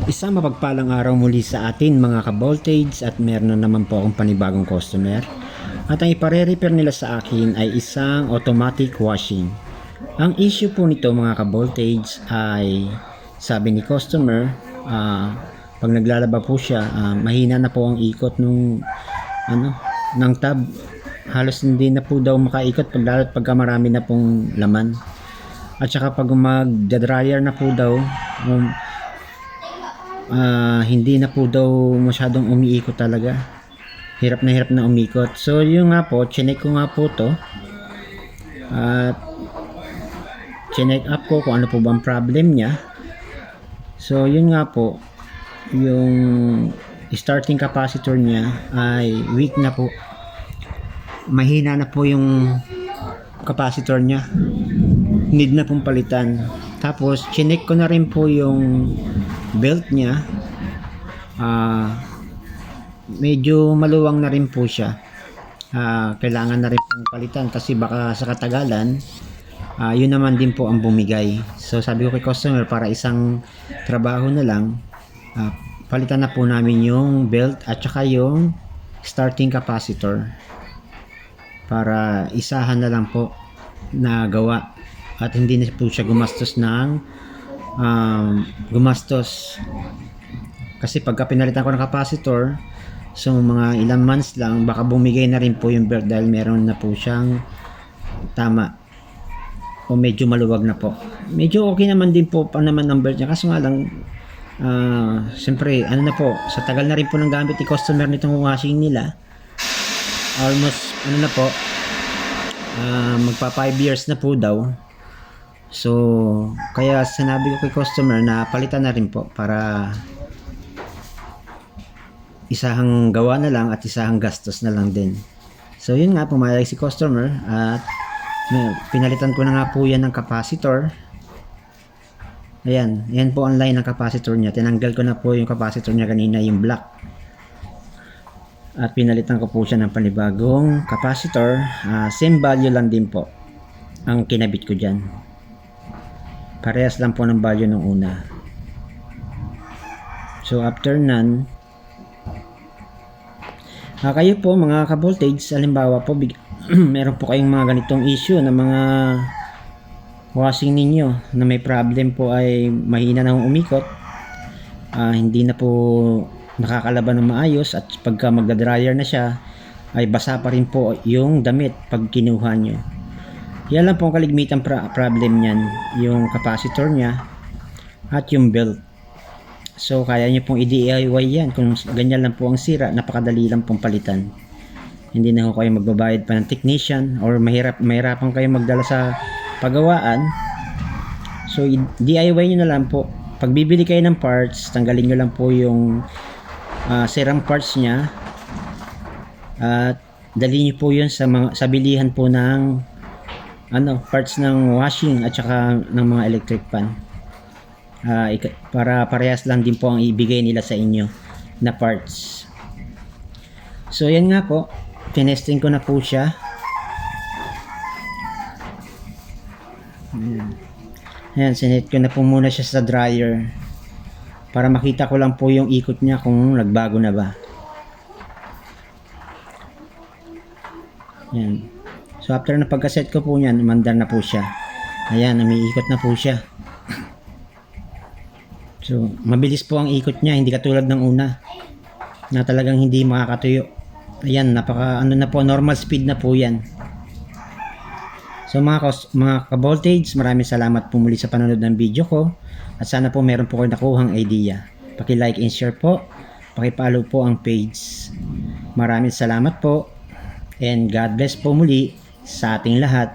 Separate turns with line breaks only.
Isang mapagpalang araw muli sa atin mga ka-voltage at meron na naman po akong panibagong customer. At ang ipare-repair nila sa akin ay isang automatic washing. Ang issue po nito mga ka-voltage ay sabi ni customer, pag naglalaba po siya, mahina na po ang ikot ng tab. Halos hindi na po daw makaikot lalo't pagka marami na pong laman. At saka pag mag-dryer na po daw, hindi na po daw masyadong umiikot talaga. Hirap na umikot. So yun nga po, chinek ko nga po to at chinek up ko kung ano po bang problem niya. So yun nga po, yung starting capacitor niya ay weak na po, mahina na po yung capacitor niya, need na pong palitan. Tapos chinek ko na rin po yung belt niya, medyo maluwang na rin po siya. Kailangan na rin pong palitan kasi baka sa katagalan yun naman din po ang bumigay. So sabi ko kay customer, para isang trabaho na lang, palitan na po namin yung belt at saka yung starting capacitor para isahan na lang po na gawa at hindi na po siya gumastos kasi pagka pinalitan ko ng capacitor, so mga ilang months lang baka bumigay na rin po yung belt dahil meron na po siyang tama o medyo maluwag na po. Medyo okay naman din po pa naman ang belt niya, kaso nga lang siyempre ano na po, sa tagal na rin po ng gamit ni customer nitong washing nila, almost ano na po, magpa 5 years na po daw. So kaya sinabi ko kay customer na palitan na rin po para isahang gawa na lang at isahang gastos na lang din. So yun nga, pumayag si customer at pinalitan ko na nga po yan ng capacitor. Ayan, yan po ang line ng capacitor niya. Tinanggal ko na po yung capacitor niya kanina, yung black, at pinalitan ko po siya ng panibagong capacitor. Same value lang din po ang kinabit ko dyan, parehas lang po ng value nung una. So after none, kayo po mga ka-voltage, halimbawa po meron po kayong mga ganitong issue na mga washing ninyo na may problem po, ay mahina na umikot, hindi na po nakakalaban ng maayos, at pagka magda-dryer na siya ay basa pa rin po yung damit pag kinuha nyo. Yan lang po ang kaligmitang problem niyan, yung capacitor niya at yung belt. So kaya nyo pong i-DIY yan. Kung ganyan lang po ang sira, napakadali lang pong palitan. Hindi na ho kayo magbabayad pa ng technician or mahirapan kayo magdala sa pagawaan. So DIY nyo na lang po. Pag bibili kayo ng parts, tanggalin nyo lang po yung sirang parts nya at dali nyo po yun sa bilihan po ng parts ng washing at saka ng mga electric pan, para parehas lang din po ang ibigay nila sa inyo na parts. So yan nga po, tinesting ko na po siya. Ayan, sinet ko na po muna siya sa dryer para makita ko lang po yung ikot niya kung nagbago na ba. Ayan. So after na pagkaset ko po niyan, umandar na po siya. Ayan, umiikot na po siya. So mabilis po ang ikot niya, hindi katulad ng una na talagang hindi makakatuyo. Ayan, na po, normal speed na po yan. So mga ka-voltage, maraming salamat po muli sa panonood ng video ko, at sana po meron po kayo nakuhang idea. Paki-like and share po, paki-follow po ang page. Maraming salamat po, and God bless po muli sa ating lahat.